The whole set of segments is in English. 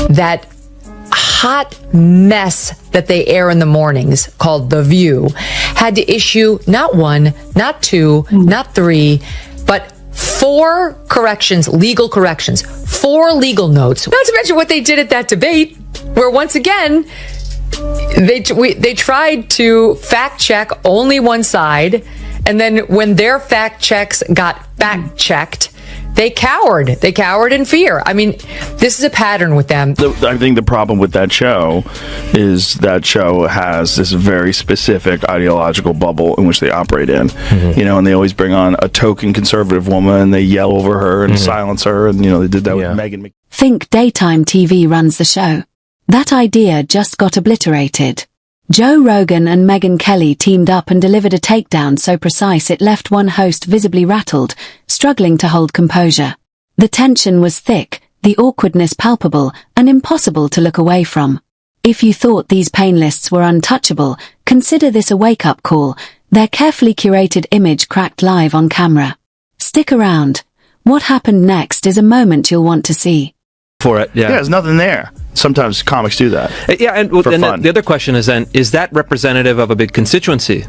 that hot mess that they air in the mornings called The View had to issue not one, not two, not three, but 4 corrections, legal corrections, 4 legal notes. Not to mention what they did at that debate, where once again, they tried to fact check only one side, and then when their fact checks got fact checked, they cowered. They cowered in fear. I mean, this is a pattern with them. I think the problem with that show is that show has this very specific ideological bubble in which they operate in. You know, and they always bring on a token conservative woman and they yell over her and silence her. And, you know, they did that with Megyn. Think daytime TV runs the show. That idea just got obliterated. Joe Rogan and Megyn Kelly teamed up and delivered a takedown so precise it left one host visibly rattled, struggling to hold composure. The tension was thick, the awkwardness palpable, and impossible to look away from. If you thought these pain lists were untouchable, consider this a wake-up call, their carefully curated image cracked live on camera. Stick around. What happened next is a moment you'll want to see. For it, yeah. There's nothing there. Sometimes comics do that. Yeah, and the other question is then, is that representative of a big constituency?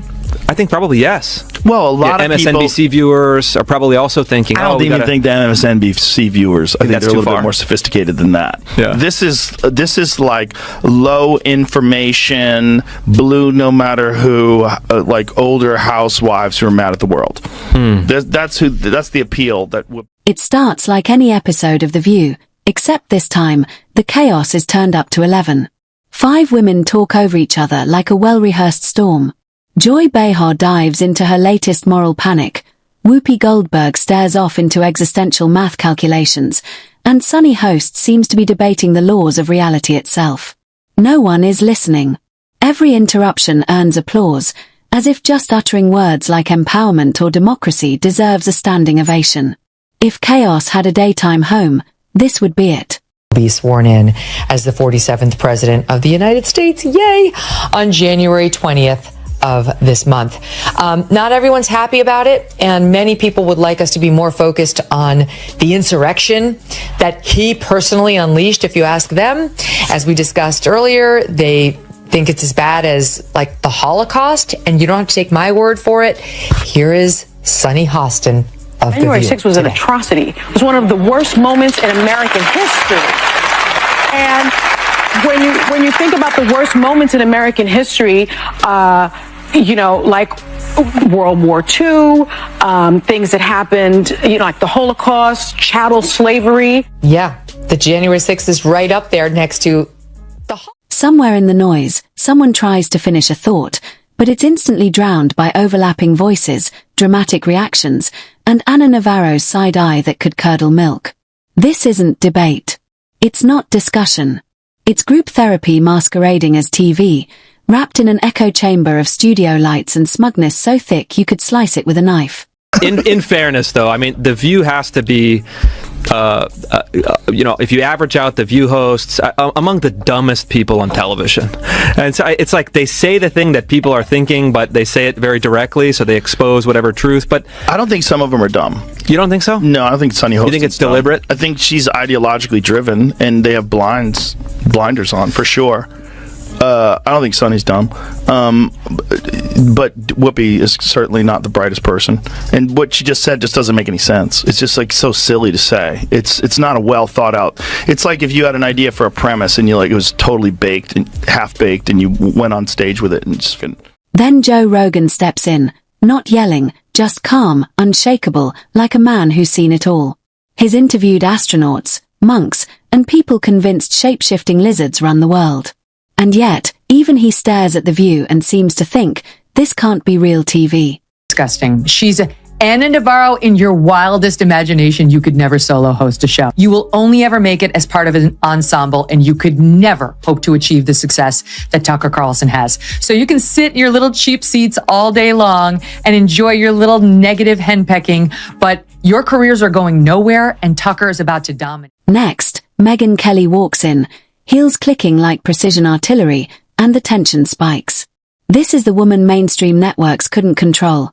I think probably yes. Well, a lot of MSNBC viewers are probably also thinking, I don't even think the MSNBC viewers, I think they're a little bit more sophisticated than that. Yeah. This is like low information, blue no matter who, like older housewives who are mad at the world. That's the appeal. It starts like any episode of The View, except this time, the chaos is turned up to 11. 5 women talk over each other like a well-rehearsed storm. Joy Behar dives into her latest moral panic. Whoopi Goldberg stares off into existential math calculations, and Sunny Host seems to be debating the laws of reality itself. No one is listening. Every interruption earns applause, as if just uttering words like empowerment or democracy deserves a standing ovation. If chaos had a daytime home, this would be it. Be sworn in as the 47th President of the United States, yay, on January 20th of this month. Not everyone's happy about it, and many people would like us to be more focused on the insurrection that he personally unleashed, if you ask them. As we discussed earlier, they think it's as bad as like the Holocaust, and you don't have to take my word for it. Here is Sunny Hostin. January 6th was an atrocity. It was one of the worst moments in American history. And when you think about the worst moments in American history, you know, like World War II, things that happened, you know, like the Holocaust, chattel slavery. Yeah, the January 6th is right up there next to the... Somewhere in the noise, someone tries to finish a thought, but it's instantly drowned by overlapping voices, dramatic reactions, and Anna Navarro's side eye that could curdle milk. This isn't debate. It's not discussion. It's group therapy masquerading as TV, wrapped in an echo chamber of studio lights and smugness so thick you could slice it with a knife. In fairness, though, I mean, The View has to be, you know, if you average out The View hosts, among the dumbest people on television. And so it's like they say the thing that people are thinking, but they say it very directly, so they expose whatever truth. But I don't think some of them are dumb. You don't think so? No, I don't think Sunny Hostin. You think it's deliberate? I think she's ideologically driven, and they have blinders on, for sure. I don't think Sunny's dumb, but Whoopi is certainly not the brightest person. And what she just said just doesn't make any sense. It's just like so silly to say. It's not a well thought out. It's like if you had an idea for a premise and you like it was totally baked and half baked, and you went on stage with it and just. Then Joe Rogan steps in, not yelling, just calm, unshakable, like a man who's seen it all. He's interviewed astronauts, monks, and people convinced shape-shifting lizards run the world. And yet, even he stares at The View and seems to think, this can't be real TV. Disgusting. She's Anna Navarro in your wildest imagination. You could never solo host a show. You will only ever make it as part of an ensemble, and you could never hope to achieve the success that Tucker Carlson has. So you can sit in your little cheap seats all day long and enjoy your little negative henpecking, but your careers are going nowhere, and Tucker is about to dominate. Next, Megyn Kelly walks in, heels clicking like precision artillery, and the tension spikes. This is the woman mainstream networks couldn't control.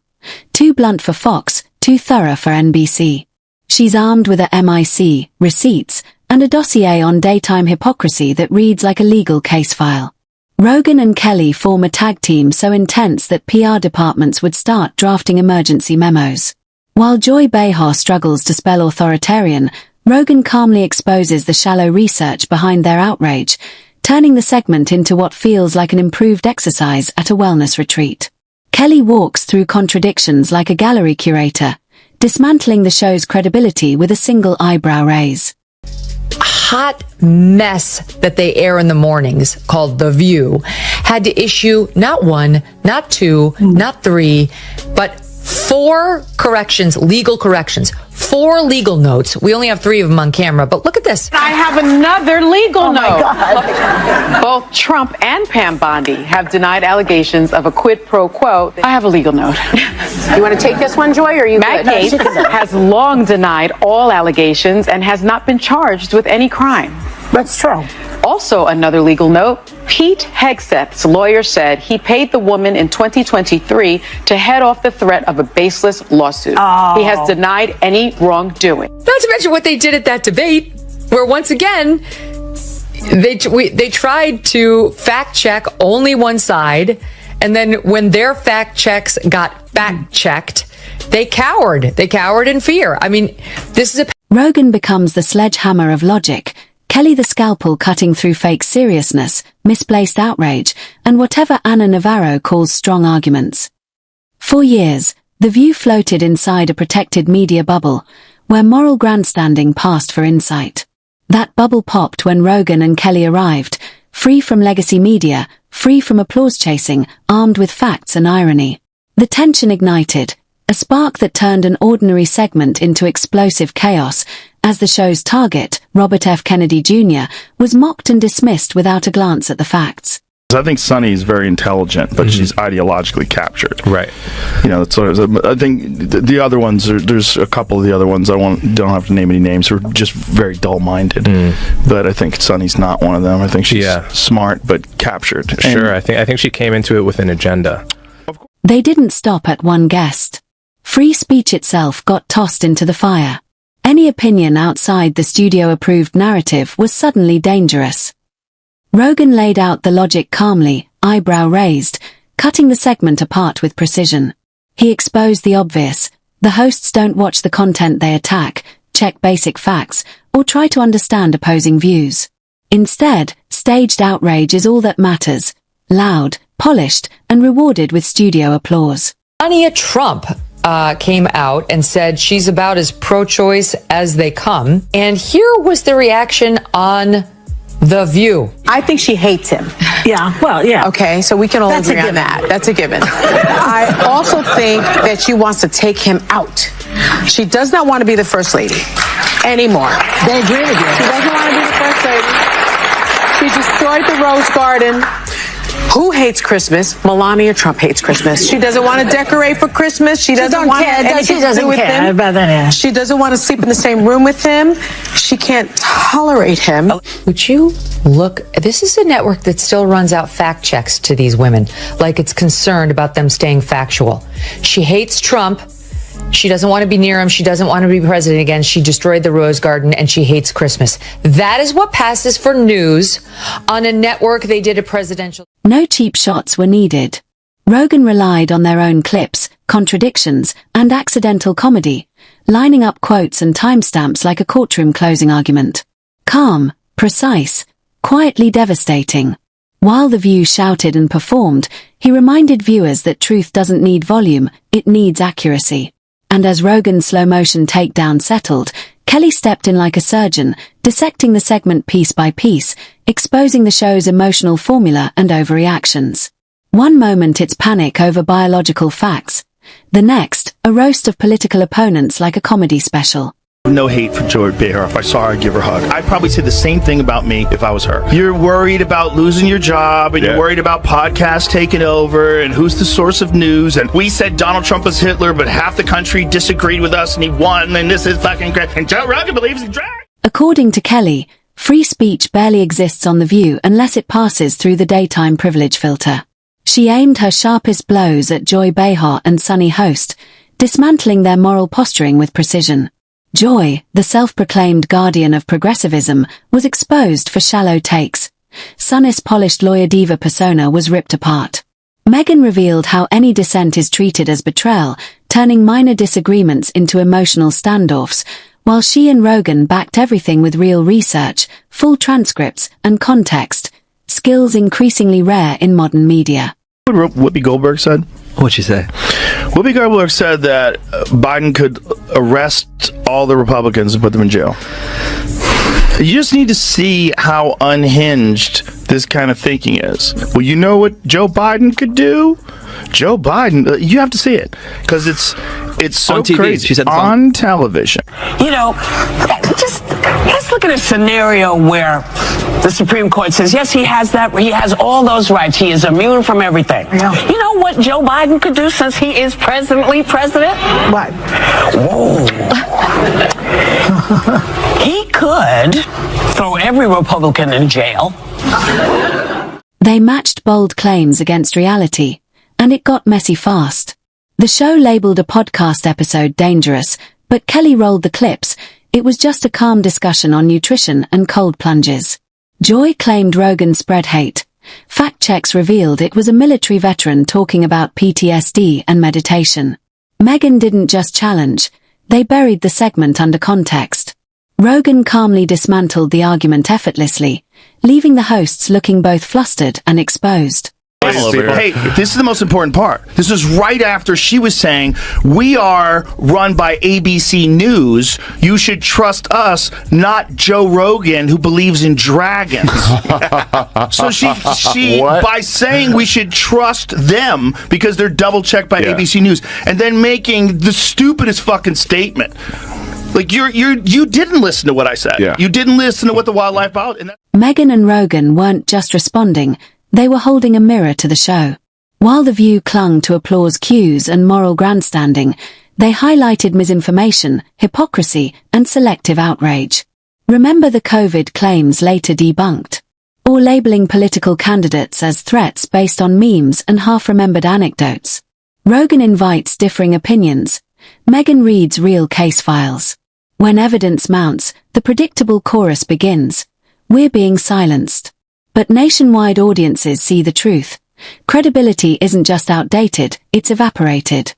Too blunt for Fox, too thorough for NBC. She's armed with a MIC, receipts, and a dossier on daytime hypocrisy that reads like a legal case file. Rogan and Kelly form a tag team so intense that PR departments would start drafting emergency memos. While Joy Behar struggles to spell authoritarian, Rogan calmly exposes the shallow research behind their outrage, turning the segment into what feels like an improved exercise at a wellness retreat. Kelly walks through contradictions like a gallery curator, dismantling the show's credibility with a single eyebrow raise. Hot mess that they air in the mornings, called The View, had to issue not one, not two, not three, but 4 corrections, legal corrections, 4 legal notes. We only have 3 of them on camera, but look at this. I have another legal note. Both Trump and Pam Bondi have denied allegations of a quid pro quo. I have a legal note. You want to take this one, Joy, or are you Matt good? Gaetz has long denied all allegations and has not been charged with any crime. That's true. Also, another legal note, Pete Hegseth's lawyer said he paid the woman in 2023 to head off the threat of a baseless lawsuit. He has denied any wrongdoing. Not to mention what they did at that debate, where once again, they tried to fact check only one side, and then when their fact checks got fact checked, they cowered. They cowered in fear. I mean, this is a... Rogan becomes the sledgehammer of logic, Kelly the scalpel cutting through fake seriousness, misplaced outrage, and whatever Ana Navarro calls strong arguments. For years, The View floated inside a protected media bubble, where moral grandstanding passed for insight. That bubble popped when Rogan and Kelly arrived, free from legacy media, free from applause chasing, armed with facts and irony. The tension ignited, a spark that turned an ordinary segment into explosive chaos, as the show's target, Robert F. Kennedy Jr., was mocked and dismissed without a glance at the facts. I think Sunny is very intelligent, but she's ideologically captured. Right. You know, that's sort of, I think the other ones, there's a couple of the other ones, don't have to name any names, who are just very dull-minded. But I think Sunny's not one of them. I think she's smart, but captured. Sure, I think she came into it with an agenda. They didn't stop at one guest. Free speech itself got tossed into the fire. Any opinion outside the studio-approved narrative was suddenly dangerous. Rogan laid out the logic calmly, eyebrow raised, cutting the segment apart with precision. He exposed the obvious. The hosts don't watch the content they attack, check basic facts, or try to understand opposing views. Instead, staged outrage is all that matters. Loud, polished, and rewarded with studio applause. Melania Trump came out and said she's about as pro-choice as they come. And here was the reaction on The View. I think she hates him. Yeah, well, yeah. Okay, so we can all agree on that. That's a given. I also think that she wants to take him out. She does not want to be the first lady anymore. They agree with you. She doesn't want to be the first lady. She destroyed the Rose Garden. Who hates Christmas? Melania Trump hates Christmas. She doesn't want to decorate for Christmas. She doesn't want anything to do with him. She doesn't want to sleep in the same room with him. She can't tolerate him. Would you look? This is a network that still runs out fact checks to these women, like it's concerned about them staying factual. She hates Trump. She doesn't want to be near him. She doesn't want to be president again. She destroyed the Rose Garden, and she hates Christmas. That is what passes for news on a network. They did a presidential... No cheap shots were needed. Rogan relied on their own clips, contradictions, and accidental comedy, lining up quotes and timestamps like a courtroom closing argument. Calm, precise, quietly devastating. While The View shouted and performed, he reminded viewers that truth doesn't need volume, it needs accuracy. And as Rogan's slow-motion takedown settled, Kelly stepped in like a surgeon, dissecting the segment piece by piece, exposing the show's emotional formula and overreactions. One moment it's panic over biological facts. The next, a roast of political opponents like a comedy special. No hate for Joy Behar. If I saw her, I'd give her a hug. I'd probably say the same thing about me if I was her. You're worried about losing your job, and you're worried about podcasts taking over, and who's the source of news, and we said Donald Trump was Hitler, but half the country disagreed with us, and he won, and this is fucking great, and Joe Rogan believes in drag. According to Kelly, free speech barely exists on The View unless it passes through the daytime privilege filter. She aimed her sharpest blows at Joy Behar and Sunny Host, dismantling their moral posturing with precision. Joy, the self-proclaimed guardian of progressivism, was exposed for shallow takes. Sunnis' polished lawyer diva persona was ripped apart. Megyn revealed how any dissent is treated as betrayal, turning minor disagreements into emotional standoffs, while she and Rogan backed everything with real research, full transcripts, and context, skills increasingly rare in modern media. What Whoopi Goldberg said? What'd she say? Whoopi Goldberg said that Biden could arrest all the Republicans and put them in jail. You just need to see how unhinged this kind of thinking is. Well, you know what Joe Biden could do? Joe Biden, you have to see it because it's so on TV. crazy. She said it's on television. You know, just let's look at a scenario where the Supreme Court says, yes, he has all those rights. He is immune from everything. Yeah. You know what Joe Biden could do since he is presently president? What? Whoa. He could throw every Republican in jail. They matched bold claims against reality, and it got messy fast. The show labeled a podcast episode dangerous, but Kelly rolled the clips. It was just a calm discussion on nutrition and cold plunges. Joy claimed Rogan spread hate. Fact checks revealed it was a military veteran talking about PTSD and meditation. Megyn didn't just challenge, they buried the segment under context. Rogan calmly dismantled the argument effortlessly, leaving the hosts looking both flustered and exposed. Hey, this is the most important part. This is right after she was saying, we are run by ABC News. You should trust us, not Joe Rogan, who believes in dragons. So she by saying we should trust them because they're double checked by ABC News, and then making the stupidest fucking statement. Like you didn't listen to what I said. Yeah. You didn't listen to what the wildlife about. Megyn and Rogan weren't just responding. They were holding a mirror to the show. While The View clung to applause cues and moral grandstanding, they highlighted misinformation, hypocrisy, and selective outrage. Remember the COVID claims later debunked? Or labeling political candidates as threats based on memes and half-remembered anecdotes. Rogan invites differing opinions. Megyn reads real case files. When evidence mounts, the predictable chorus begins. We're being silenced. But nationwide audiences see the truth. Credibility isn't just outdated, it's evaporated.